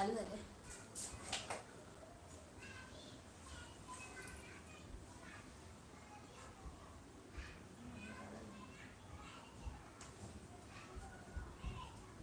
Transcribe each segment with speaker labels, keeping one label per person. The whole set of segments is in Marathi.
Speaker 1: चालू झालं.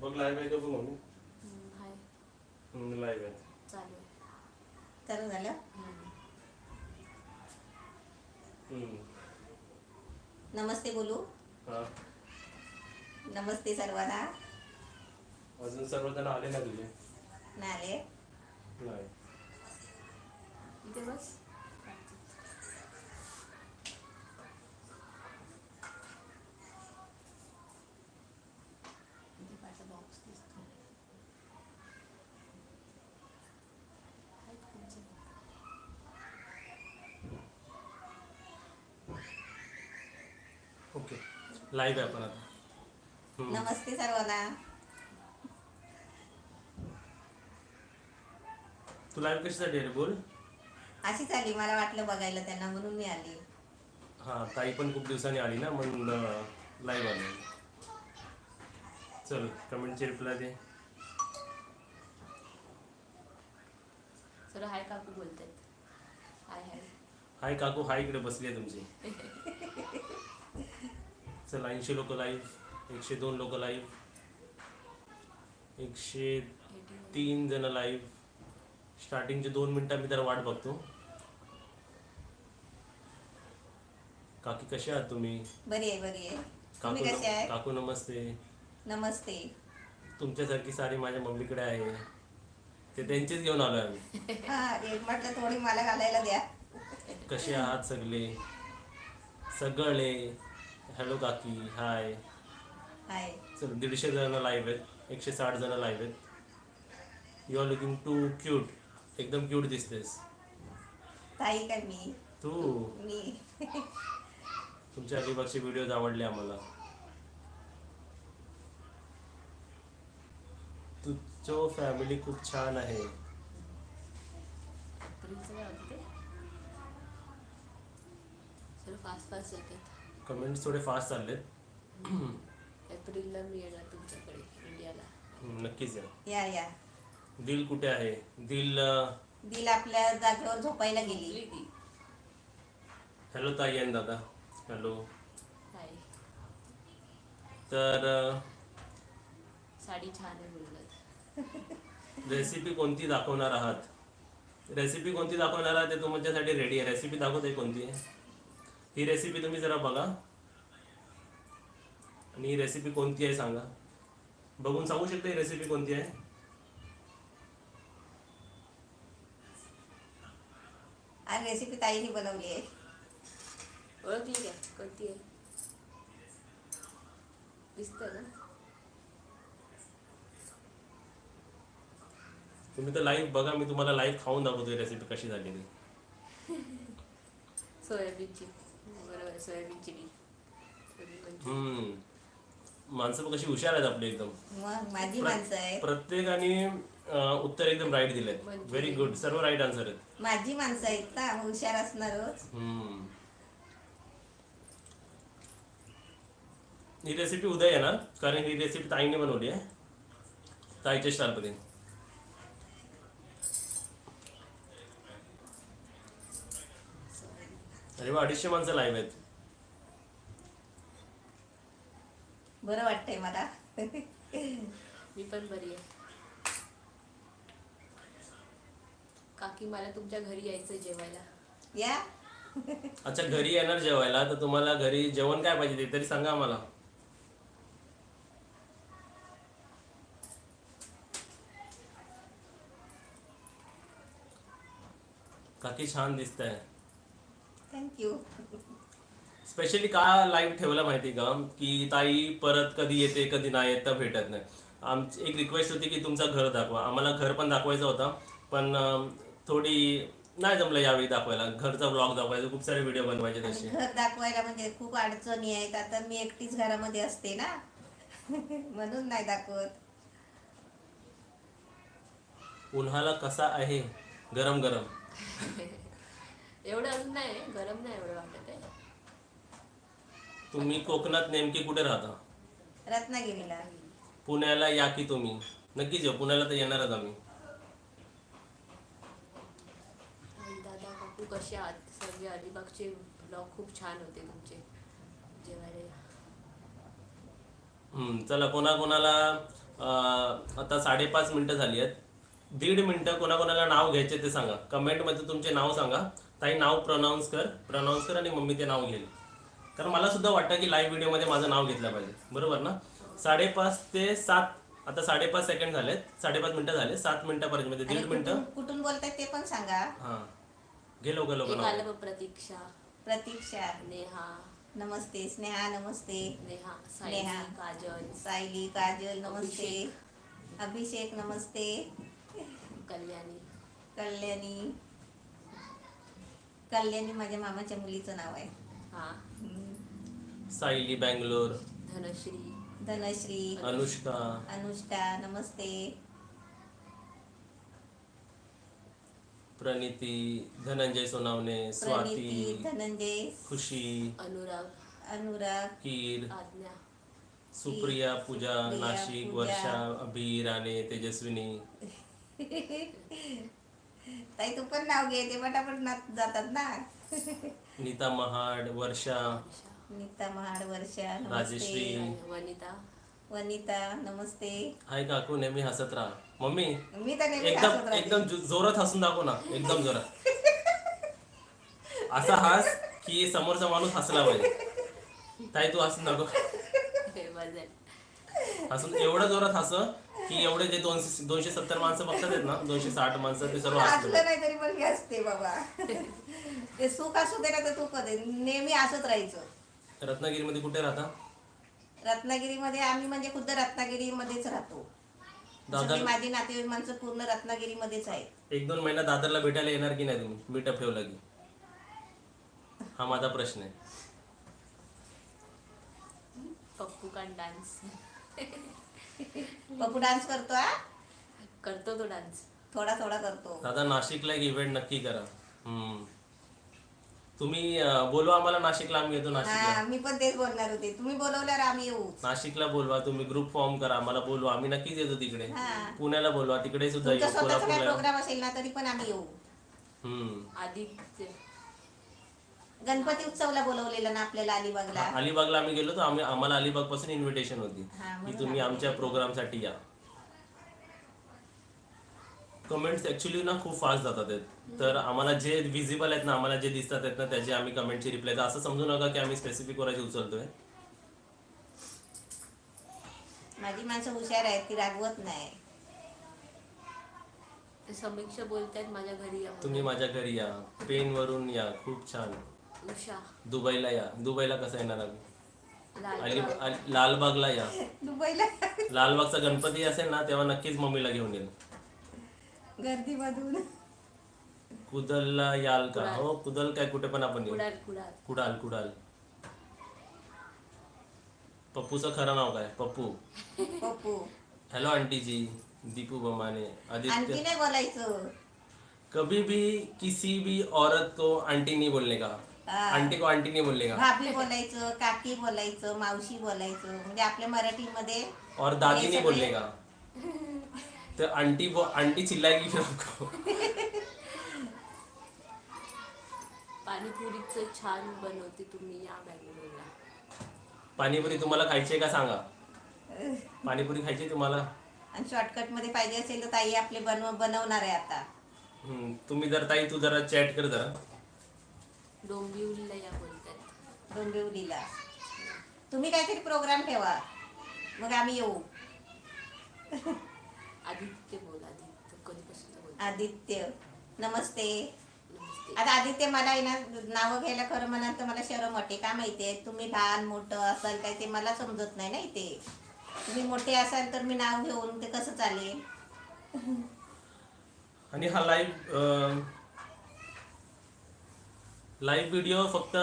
Speaker 2: बघ लाईव्ह आहे का बघ मम्मी.
Speaker 1: हाय
Speaker 2: लाईव्ह आहे.
Speaker 1: चालू आहे.
Speaker 3: चालू झालं. नमस्ते बोलू.
Speaker 2: हा
Speaker 3: नमस्ते सर्वांना.
Speaker 2: अजून सर्वजण आले ना तुझे?
Speaker 3: नाही आले.
Speaker 2: नाही.
Speaker 1: इथे बस. इथे पाठचा बॉक्स दिसतो. आहेत तुमचे.
Speaker 2: ओके लाईव्ह आहे आपण आता.
Speaker 3: नमस्ते सर्वांना.
Speaker 2: तू लाईव्ह कशासाठी आली बोल.
Speaker 3: अशीच आली, मला वाटलं बघायला त्यांना म्हणून मी आली.
Speaker 2: हा ताई पण खूप दिवसांनी आली ना म्हणून लाईव्ह आली. चल कमेंटची रिप्लाय दे.
Speaker 1: सर हाय काकू बोलतायत. हाय हाय.
Speaker 2: हाय काकू हाय इकडे बसली आहे तुमची. चल 80 लोक लाईव्ह, 102 लोक लाईव्ह, 103 जण लाईव्ह. स्टार्टिंगचे 2 मिनिटं मी तर वाट बघतो. काकी कसे आहात तुम्ही?
Speaker 3: बरी आहे बरी आहे. तुम्ही
Speaker 2: काकू
Speaker 3: कसे आहे?
Speaker 2: काकू नमस्ते.
Speaker 3: नमस्ते.
Speaker 2: तुमच्यासारखी सारी माझ्या मम्मीकडे आहे, ते त्यांचेच घेऊन आलोय आम्ही.
Speaker 3: हा एक म्हटलं थोडी मला घालायला द्या.
Speaker 2: कसे आहात सगळे सगळे? हॅलो काकी हाय.
Speaker 3: हाय.
Speaker 2: चल 150 जण लाईव्ह आहेत, 160 जण लाईव्ह आहेत. You are looking too cute. एकदम क्यूट दिसतेस
Speaker 3: ताई काय मी?
Speaker 2: तू.
Speaker 3: मी.
Speaker 2: तुमच्या अलिबागचे व्हिडिओज आवडले आम्हाला. तुझं फॅमिली खूप छान आहे.
Speaker 1: एप्रिलचं काय होतं ते? सर फास्ट फास्ट जातात.
Speaker 2: कमेंट्स थोडे फास्ट चाललेत.
Speaker 1: एप्रिलला मी येणार तुमच्याकडे इंडियाला.
Speaker 2: नक्कीच या.
Speaker 3: या या.
Speaker 2: दिल कुठे आहे? दिल
Speaker 3: दिल आपल्या जागेवर झोपायला गेली.
Speaker 1: बोलली ती.
Speaker 2: हॅलो ताई आणि दादा. हॅलो.
Speaker 1: हाय.
Speaker 2: तर
Speaker 1: साडी छान आहे बोललात.
Speaker 2: रेसिपी कोणती दाखवणार आहात? रेसिपी कोणती दाखवणार आहात ते तुमच्यासाठी रेडी आहे. रेसिपी दाखवते कोणती आहे ही रेसिपी तुम्ही जरा बघा आणि ही रेसिपी कोणती आहे सांगा. बघून सांगू शकता ही रेसिपी कोणती आहे?
Speaker 3: आज रेसिपी ताईने बनवली आहे.
Speaker 1: ओळखली काय कोणती आहे? दिसतं ना.
Speaker 2: तुम्ही तर लाईव्ह बघा, मी तुम्हाला लाईव्ह खाऊन दाखवतोय रेसिपी कशी झाली ती.
Speaker 1: सोयाबीनची. बरोबर सोयाबीन चिली.
Speaker 2: माणसं पण कशी हुशार आहेत आपली एकदम.
Speaker 3: मग माझी माणसं आहेत.
Speaker 2: प्रत्येकाने उत्तर एकदम राईट दिलंय. Very good. सर्व राईट आन्सर आहेत.
Speaker 3: माझी माणसं आहेत ना, हुशार असणारच.
Speaker 2: ही रेसिपी उद्या येणार कारण ही रेसिपी ताईने बनवली आहे, ताईच्या स्टाईलमध्ये. अरे वा 250 माणसं लाईव्ह आहेत.
Speaker 3: बरं वाटतंय मला.
Speaker 1: मी पण बरी आहे. काकी मला तुमच्या घरी यायचं जेवायला.
Speaker 3: या.
Speaker 2: अच्छा घरी येणार जेवायला, तर तुम्हाला घरी जेवण काय पाहिजे ते तरी सांगा आम्हाला. काकी छान दिसतंय.
Speaker 3: थँक्यू.
Speaker 2: स्पेशली का लाईव्ह ठेवला माहिती का की ताई परत कधी येते कधी नाही येत तर भेटत नाही. आमची एक रिक्वेस्ट होती की तुमचं घर दाखवा. आम्हाला घर पण दाखवायचं होतं पण थोडी नाही जमलं यावेळी दाखवायला. घरचा ब्लॉग दाखवायचा, खूप सारे व्हिडिओ बनवायचे तसे.
Speaker 3: घर दाखवायला म्हणजे खूप अडचणी आहेत. आता मी एकटीच घरामध्ये असते ना. म्हणून नाही दाखवत.
Speaker 2: उन्हाला कसा आहे? गरम गरम.
Speaker 1: एवढं अजून नाही गरम नाही एवढं वाटत आहे.
Speaker 2: तुम्ही कोकणात नेमके कुठे राहता?
Speaker 3: रत्नागिरीला.
Speaker 2: पुण्याला या की तुम्ही? नक्कीच येऊ. पुण्याला तर येणारच आम्ही.
Speaker 1: काकू कसे आहात सगळे? अलिबागचे ब्लॉग खूप छान होते तुमचे, जेवायला या.
Speaker 2: चला कोणाकोणाला आता 5:30 मिनिटं झाली आहेत. 1.5 मिनिटं कोणाकोणाला नाव घ्यायचे ते सांगा. कमेंटमध्ये तुमचे नाव सांगा. ताई नाव प्रोनाऊन्स कर आणि मम्मी ते नाव घेईल. कारण मला सुद्धा वाटतं की लाईव्ह व्हिडिओमध्ये माझं नाव घेतलं पाहिजे, बरोबर ना? 5:30 ते 7, आता 5.5 सेकंड झालेत, 5.5 मिनिटं झाले. 7 मिनिटापर्यंत म्हणजे 1.5 मिनिटं.
Speaker 3: कुठून बोलताय ते पण सांगा.
Speaker 2: हां, घे लवकर
Speaker 1: एक
Speaker 2: नाव.
Speaker 1: आलं बघ, प्रतीक्षा,
Speaker 3: प्रतीक्षा,
Speaker 1: नेहा,
Speaker 3: नमस्ते. स्नेहा, नमस्ते.
Speaker 1: नेहा,
Speaker 3: नेहा.
Speaker 1: सायली, काजल,
Speaker 3: सायली, काजल, नमस्ते. अभिषेक, नमस्ते.
Speaker 1: कल्याणी.
Speaker 3: कल्याणी. कल्याणी माझ्या मामाच्या मुलीचं नाव आहे.
Speaker 1: हा.
Speaker 2: सायली बँगलोर,
Speaker 1: धनश्री,
Speaker 3: धनश्री,
Speaker 2: अनुष्का,
Speaker 3: अनुष्का, नमस्ते.
Speaker 2: प्रणिती, धनंजय सोनावणे,
Speaker 3: प्रणिती,
Speaker 2: स्वाती,
Speaker 3: धनंजय,
Speaker 2: खुशी,
Speaker 1: अनुराग,
Speaker 3: अनुराग,
Speaker 2: कीर,
Speaker 1: आज्ञा,
Speaker 2: सुप्रिया, पूजा,
Speaker 3: सुप्रिया,
Speaker 2: नाशिक,
Speaker 3: पूजा.
Speaker 2: वर्षा, अभि, राणे, तेजस्विनी,
Speaker 3: ताई तू पण नाव घे, ते पटापट जातात ना.
Speaker 2: नीता महाड, वर्षा,
Speaker 3: नीता महाड, वर्षा,
Speaker 2: राजश्री.
Speaker 3: नमस्ते.
Speaker 1: वनिता.
Speaker 3: वनिता, नमस्ते.
Speaker 2: हाय काकू, नेहमी हसत राहा. मम्मी
Speaker 3: मी तर नेहमी
Speaker 2: एकदम
Speaker 3: हसत राहते.
Speaker 2: एकदम जोरात हसून दाखव ना, एकदम जोरात. असा हास की समोरचा माणूस हसला पाहिजे. ताई तू हसून दाखव.
Speaker 1: हे मजा.
Speaker 2: हसून एवढं जोरात हस की एवढे जे 270 माणसं बघतात आहेत ना, 260 माणसं, ते सर्व
Speaker 3: हसलं
Speaker 2: हसले.
Speaker 3: नाही तरी पण मी हसते बाबा. ते सुख असू दे ना तर तू कधी नेहमी हसत राहायचं.
Speaker 2: रत्नागिरीमध्ये कुठे राहता?
Speaker 3: रत्नागिरीमध्ये आम्ही म्हणजे खुद्द रत्नागिरीमध्येच राहतो.
Speaker 2: दादर.
Speaker 3: सगळी माझी नातेवाईक माणसं पूर्ण रत्नागिरीमध्येच आहेत.
Speaker 2: 1-2 महिना दादरला भेटायला येणार की नाही तुम्ही, मीटअप ठेवला की? हा माझा प्रश्न आहे.
Speaker 1: पप्पू का डान्स
Speaker 3: पप्पू डान्स करतो हा?
Speaker 1: करतो तो डान्स.
Speaker 3: थोडा थोडा करतो.
Speaker 2: दादा नाशिकला एक इव्हेंट नक्की करा. तुम्ही बोलवा आम्हाला नाशिकला, आम्ही येतो
Speaker 3: हा
Speaker 2: नाशिकला.
Speaker 3: मी पण तेच बोलणार होते. तुम्ही बोलवल्यावर आम्ही येऊ.
Speaker 2: नाशिकला बोलवा, तुम्ही ग्रुप फॉर्म करा, आम्हाला बोलवा, आम्ही नक्कीच येतो तिकडे.
Speaker 3: हा.
Speaker 2: पुण्याला बोलवा, तिकडे सुद्धा
Speaker 3: तुमचा
Speaker 2: येऊ.
Speaker 3: स्वतःचा काही
Speaker 2: कोल्हापूरला.
Speaker 3: प्रोग्राम असेल ना तरी पण आम्ही येऊ.
Speaker 1: आदित्य.
Speaker 3: गणपती उत्सवला बोलवलेलं ना आपल्याला अलिबागला.
Speaker 2: अलिबागला आम्ही गेलो तर आम्हाला अलिबाग पासून इन्व्हिटेशन होती
Speaker 3: हा,
Speaker 2: की
Speaker 3: म्हणून
Speaker 2: तुम्ही
Speaker 3: आम्ही
Speaker 2: आमच्या प्रोग्रामसाठी या. कमेंट्स ऍक्च्युली ना खूप फास्ट जातात आहेत. तर आम्हाला जे विजिबल आहेत ना, आम्हाला जे दिसतात आहेत ना, त्याचे आम्ही कमेंटची रिप्लाय, तर असं समजू नका की आम्ही स्पेसिफिक वराची उचलतोय.
Speaker 3: माझी माणसं हुशार आहेत, ती रागवत नाही.
Speaker 1: ते समीक्षा बोलतायत माझ्या घरी या
Speaker 2: तुम्ही
Speaker 1: म्हणून.
Speaker 2: माझ्या घरी या, पेन वरून या, खूप छान.
Speaker 1: उषा.
Speaker 2: दुबईला या. दुबईला कसं येणार आम्ही?
Speaker 1: लालबाग.
Speaker 2: लालबागला या.
Speaker 3: दुबईला
Speaker 2: लालबागचा गणपती असेल ना तेव्हा नक्कीच मम्मीला घेऊन येईल.
Speaker 3: गर्दीमधून
Speaker 2: कुदलला याल का? हो कुदल काय, कुठे पण आपण येऊ.
Speaker 1: कुडाल कुडाल.
Speaker 2: कुडाल कुडाल. पप्पूचं खरं नाव काय? पप्पू.
Speaker 3: पप्पू.
Speaker 2: हॅलो आंटी जी. दीपू बमाने.
Speaker 3: आणखी
Speaker 2: आदित्य.
Speaker 3: नाही बोलायचं.
Speaker 2: कभी भी किसी भी औरत को आंटी नहीं बोलने का.
Speaker 3: हा.
Speaker 2: आंटी को आंटी नहीं बोलने का.
Speaker 3: भाभी बोलायचं, काकी बोलायचं, मावशी बोलायचं. म्हणजे आपल्या मराठीमध्ये
Speaker 2: और दादी
Speaker 3: हे
Speaker 2: नहीं
Speaker 3: सगळे-
Speaker 2: बोलने का. तो आंटी चिल्लाएगी फिर आपको.
Speaker 1: पाणीपुरीचं छान बनवते, तुम्ही या बँगलोरला.
Speaker 2: पाणीपुरी तुम्हाला खायची आहे का सांगा. पाणीपुरी खायची आहे तुम्हाला?
Speaker 3: आणि शॉर्टकट मध्ये पाहिजे असेल तर ताई आपले बनवणार आहे आता.
Speaker 2: तुम्ही जर ताई तू जरा चॅट कर जरा.
Speaker 1: डोंबिवलीला या बोलतात.
Speaker 3: डोंबिवलीला तुम्ही काहीतरी प्रोग्राम ठेवा, मग आम्ही येऊ.
Speaker 1: आदित्य बोल. आदित्य कधीपासून बोल.
Speaker 3: आदित्य, नमस्ते.
Speaker 1: नमस्ते.
Speaker 3: आता आदित्य मला आहे ना नावं घ्यायला खरं म्हणाल तर मला शरम वाटते. का माहितीये, तुम्ही लहान मोठं असाल काय ते मला समजत नाही ना. इथे तुम्ही मोठे असाल तर मी नाव घेऊन ते कसं चालेल.
Speaker 2: आणि हा लाईव्ह व्हिडिओ फक्त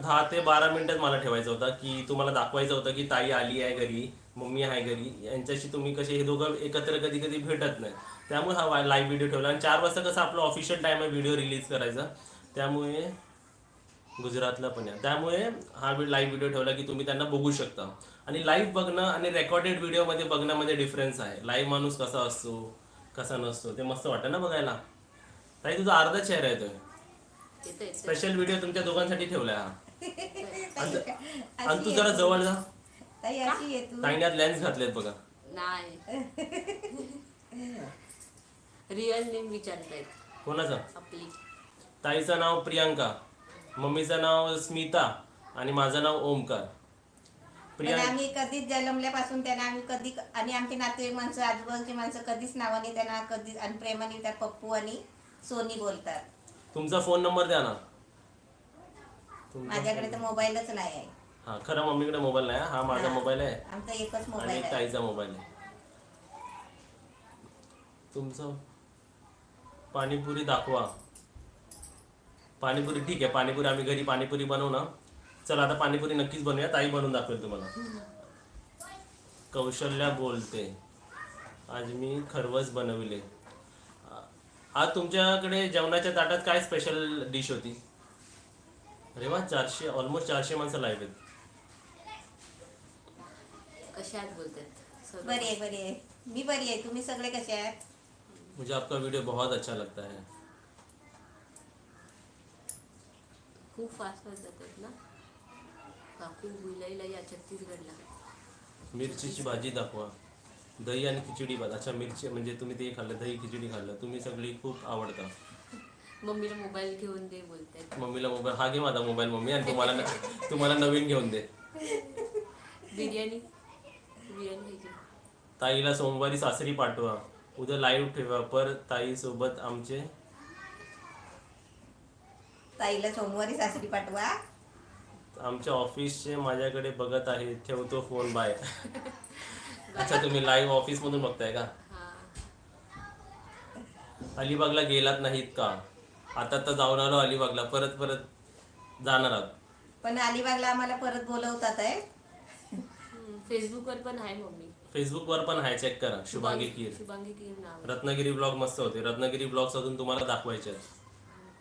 Speaker 2: 10 ते 12 मिनिटात मला ठेवायचा होता, की तुम्हाला दाखवायचं होतं की ताई आली आहे घरी, मम्मी आहे घरी, यांच्याशी तुम्ही कसे हे दोघं एकत्र कधी कधी भेटत नाही, त्यामुळे हा लाईव्ह व्हिडिओ ठेवला. आणि 4 वाजता कसं आपलं ऑफिशियल टाइम आहे व्हिडिओ रिलीज करायचा, त्यामुळे गुजरातला पण आहे, त्यामुळे हा लाईव्ह व्हिडिओ ठेवला की तुम्ही त्यांना बघू शकता. आणि लाईव्ह बघणं आणि रेकॉर्डेड व्हिडिओमध्ये बघण्यामध्ये डिफरन्स आहे. लाईव्ह माणूस कसा असतो कसा नसतो ते मस्त वाटतं ना बघायला. ताई तुझा अर्धा चेहरा येतोय.
Speaker 1: येतंय
Speaker 2: स्पेशल व्हिडिओ तुमच्या दोघांसाठी ठेवलाय हा. आणि तू
Speaker 3: अशी
Speaker 2: जरा
Speaker 3: आहे तू.
Speaker 2: जवळ जा.
Speaker 3: ताई अशी आहे तू.
Speaker 2: ताईने लेन्स घातलेत बघा.
Speaker 1: नाही रिअल नेम विचारतायत
Speaker 2: कोणाचं?
Speaker 1: आपली.
Speaker 2: ताईचं नाव प्रियांका, मम्मीचं नाव स्मिता आणि माझं नाव ओमकार.
Speaker 3: पण आम्ही कधीच जन्मल्यापासून त्यांना आम्ही कधी आणि आमचे नातेवाईक माणसं आजूबाजूची माणसं कधीच नावाने त्यांना कधी आणि प्रेमाने त्या पप्पू आणि सोनी बोलतात.
Speaker 2: तुमचा फोन नंबर द्या ना.
Speaker 3: माझ्याकडे तर मोबाईलच नाही आहे.
Speaker 2: हा खरं मम्मीकडे मोबाईल नाही हा माझा
Speaker 3: हा.
Speaker 2: मोबाईल आहे
Speaker 3: आमचा एकच
Speaker 2: आणि
Speaker 3: मोबाईल
Speaker 2: एक
Speaker 3: आहे.
Speaker 2: ताईचा मोबाईल आहे. तुमचं पाणीपुरी दाखवा. पाणीपुरी ठीक आहे, पाणीपुरी आम्ही घरी पाणीपुरी बनवू ना. चला आता पाणीपुरी नक्कीच बनवूया, ताई बनवून दाखवेल तुम्हाला. कौशल्या बोलते, आज मी खरवस बनविले. आज तुमच्याकडे जेवणाच्या ताटात काय स्पेशल डिश होती? अरे वा, 400 ऑलमोस्ट 400 माणसं लाईव्ह आहेत.
Speaker 1: कशा आहात बोलतात सगळे.
Speaker 3: बरी आहे बरी आहे. मी बरी आहे. तुम्ही सगळे कसे आहात?
Speaker 2: मुझे आपका वीडियो बहुत अच्छा लगता है.
Speaker 1: खूप फास्ट जातात ना काकू विलईला या छत्तीसगडला.
Speaker 2: मिरचीची भाजी दाखवा. दही आणि खिचडी भात. अच्छा मिरची म्हणजे तुम्ही ते खाल्लं, दही खिचडी खाल्लं. तुम्ही सगळी खूप आवडता.
Speaker 1: मम्मीला मोबाईल घेऊन दे बोलतात.
Speaker 2: मम्मीला मोबाईल हा घे माझा मोबाईल मम्मी, आणि तुम्हाला नवीन घेऊन दे.
Speaker 1: बिर्याणी खायची.
Speaker 2: ताईला सोमवारी सासरी पाठवा. उद्या लाईव्ह ठेवा पर ताई सोबत आमचे.
Speaker 3: ताईला सोमवारी सासरी पाठवा.
Speaker 2: आमच्या ऑफिसचे माझ्याकडे बघत आहे, ठेवतो फोन, बाय. अच्छा तुम्ही लाईव्ह ऑफिस मधून बघताय का?
Speaker 1: हा
Speaker 2: अलिबागला गेलात नाहीत का? आता तर जाऊन आलो अलिबागला, परत जाणार आहोत.
Speaker 3: पण अलिबागला आम्हाला परत बोलवतात आहे.
Speaker 1: फेसबुकवर पण आहे मम्मी.
Speaker 2: फेसबुकवर पण आहे, चेक करा. शुभांगी कीर,
Speaker 1: शुभांगी कीर नाव.
Speaker 2: रत्नागिरी ब्लॉग मस्त होते. रत्नागिरी ब्लॉग्स अजून तुम्हाला दाखवायचे आहेत.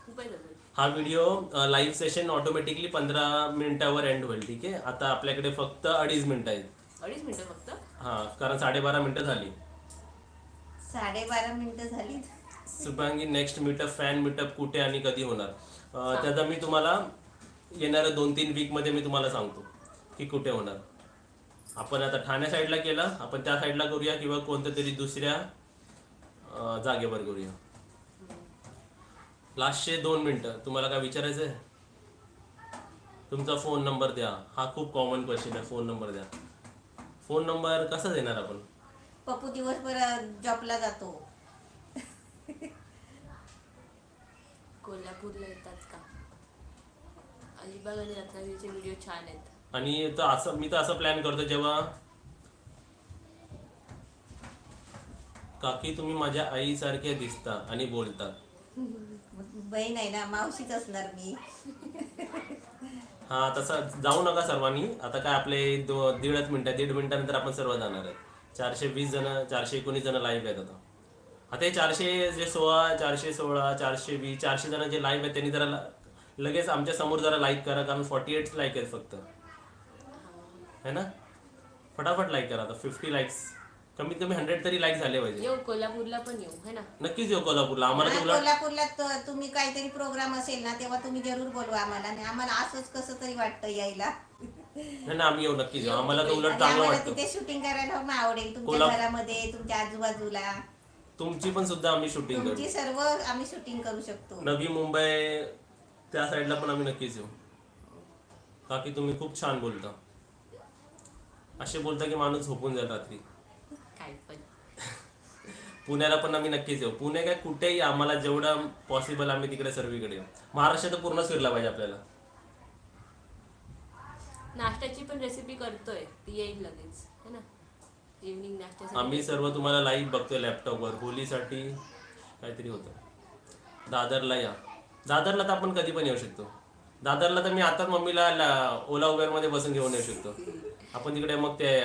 Speaker 1: खूप आहे अजून.
Speaker 2: हा व्हिडिओ लाईव्ह सेशन ऑटोमॅटिकली 15 मिनिटावर एंड होईल. ठीक आहे, आता आपल्याकडे फक्त 2.5 मिनिटं आहेत.
Speaker 1: 2.5 मिनिटं फक्त.
Speaker 2: हा कारण 12:30 मिनिटं झाली.
Speaker 3: 12:30 मिनिटं झाली.
Speaker 2: Shubhangi next meetup fan meetup कुठे आणि कधी होणार? त्याचा मी तुम्हाला येणाऱ्या 2-3 वीकमध्ये मी तुम्हाला सांगतो की कुठे होणार. आपण आता ठाणे साईडला केला, आपण त्या साईडला करूया किंवा कोणत्या तरी दुसऱ्या जागेवर करूया. लास्टचे 2 मिनिटं. तुम्हाला काय विचारायचं आहे? तुमचा फोन नंबर द्या. हा खूप कॉमन क्वेश्चन आहे, फोन नंबर द्या. फोन नंबर कसा देणार आपण?
Speaker 3: पप्पू दिवसभर जॉबला जातो.
Speaker 1: कोल्हापूरला येतात का? अलिबाग आणि रत्नागिरीचे व्हिडिओ छान आहेत.
Speaker 2: आणि मी तर असं प्लॅन करतो, जेव्हा काकी तुम्ही माझ्या आईसारख्या दिसता आणि बोलता.
Speaker 3: बहीण आहे ना, मावशीच असणार मी.
Speaker 2: हा तसं जाऊ नका सर्वांनी. आता काय आपले 1.5 मिनिटानंतर आपण सर्व जाणार आहेत. 420 जण 419 जण लाईव्ह आहेत आता. आता हे 416 420 400 जण जे लाईव्ह आहेत त्यांनी जरा लगेच आमच्या समोर जरा लाईक करा, कारण 48 लाईक आहेत फक्त, है ना. फटाफट लाईक करा. आता 50 लाईक्स, कमीत कमी 100 तरी लाईक झाले पाहिजे.
Speaker 1: येऊ कोल्हापूरला पण येऊ, है ना.
Speaker 2: नक्कीच येऊ कोल्हापूरला. आम्हाला
Speaker 3: हा,
Speaker 2: तुला
Speaker 3: कोल्हापूरला तुम्ही काहीतरी प्रोग्राम असेल ना, तेव्हा तुम्ही जरूर बोलवा आम्हाला. आणि आम्हाला असंच कसं तरी वाटतं यायला.
Speaker 2: नाही ना, आम्ही येऊ नक्कीच येऊ. आम्हाला तर उलट
Speaker 3: आणि
Speaker 2: चांगलं
Speaker 3: आम्हाला
Speaker 2: वाटतं.
Speaker 3: तिथे शूटिंग करायला पण आवडेल. तुमच्या घरामध्ये, तुमच्या आजूबाजूला,
Speaker 2: तुमची पण सुद्धा आम्ही शूटिंग करू.
Speaker 3: तुमची सर्व आम्ही शूटिंग करू शकतो.
Speaker 2: नवी मुंबई त्या साईडला पण आम्ही नक्कीच येऊ. काकी तुम्ही खूप छान बोलता. असे बोलता की माणूस झोपून जाईल रात्री.
Speaker 1: काय पण.
Speaker 2: पुण्याला पण आम्ही नक्कीच येऊ. पुणे काय कुठेही आम्हाला जेवढं पॉसिबल आम्ही तिकडे सर्वीकडे येऊ. महाराष्ट्र तर पूर्णच फिरला पाहिजे आपल्याला.
Speaker 1: नाश्त्याची पण रेसिपी करतोय, ती येईल लगेच, है ना. इव्हनिंग नाश्त्यासाठी
Speaker 2: आम्ही सर्व तुम्हाला लाईव्ह बघतोय लॅपटॉपवर. होलीसाठी काहीतरी होतं. दादरला या. दादरला तर आपण कधी पण येऊ शकतो. दादरला तर मी आताच मम्मीला ओला उबेरमध्ये बसून घेऊन येऊ शकतो. आपण तिकडे मग ते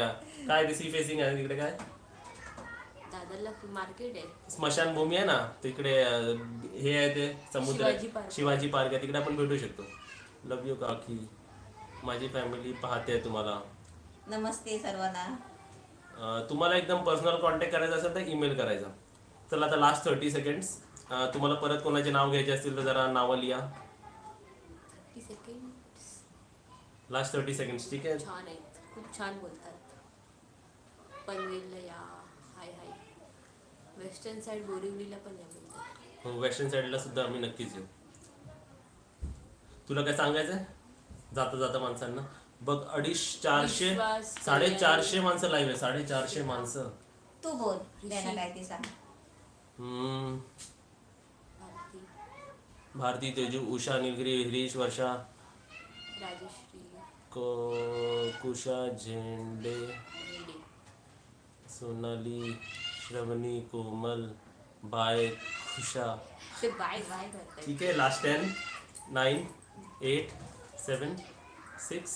Speaker 2: काय ते सी फेसिंग आहे तिकडे, काय
Speaker 1: दादरला मार्केट आहे,
Speaker 2: स्मशानभूमी आहे ना तिकडे, हे आहे ते समुद्र, शिवाजी पार्क आहे, तिकडे आपण भेटू शकतो. लव यू काकी. माझी फॅमिली पाहते तुम्हाला.
Speaker 3: नमस्ते सर्वांना.
Speaker 2: तुम्हाला एकदम पर्सनल कॉन्टॅक्ट करायचा असेल तर ईमेल करायचा. चला आता लास्ट 30 सेकंड्स. तुम्हाला परत कोणाचे नाव घ्यायचे असतील तर जरा नावं लिहा. Last 30 seconds. ठीक आहे.
Speaker 1: छान आहेत, खूप छान बोलतात. पनवेलला या, हाय हाय. वेस्टर्न साईड बोरिवलीला पण या बोलतात.
Speaker 2: वेस्टर्न साईडला सुद्धा आम्ही नक्कीच येऊ. तुला काय सांगायचंय जाता जाता माणसांना? बघ 450
Speaker 1: विश्वास
Speaker 2: 450 माणसं लाईव्ह आहे. 450 माणसं.
Speaker 3: तू बोल त्यांना काय ते सांग.
Speaker 1: भारती,
Speaker 2: भारती, तेजू, उषा, निलगिरी, हरीश, वर्षा,
Speaker 1: राजश्री,
Speaker 2: कुशा, झेंडे,
Speaker 1: रेड्डी.
Speaker 2: सोनाली, श्रवणी, कोमल, बाय, खुशा.
Speaker 1: ते बाय बाय करतात.
Speaker 2: ठीक आहे. Last 10, 9, 8, 7, 6,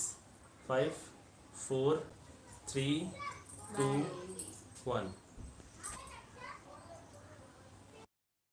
Speaker 2: 5, 4, 3, 2,
Speaker 1: bye.
Speaker 2: 1.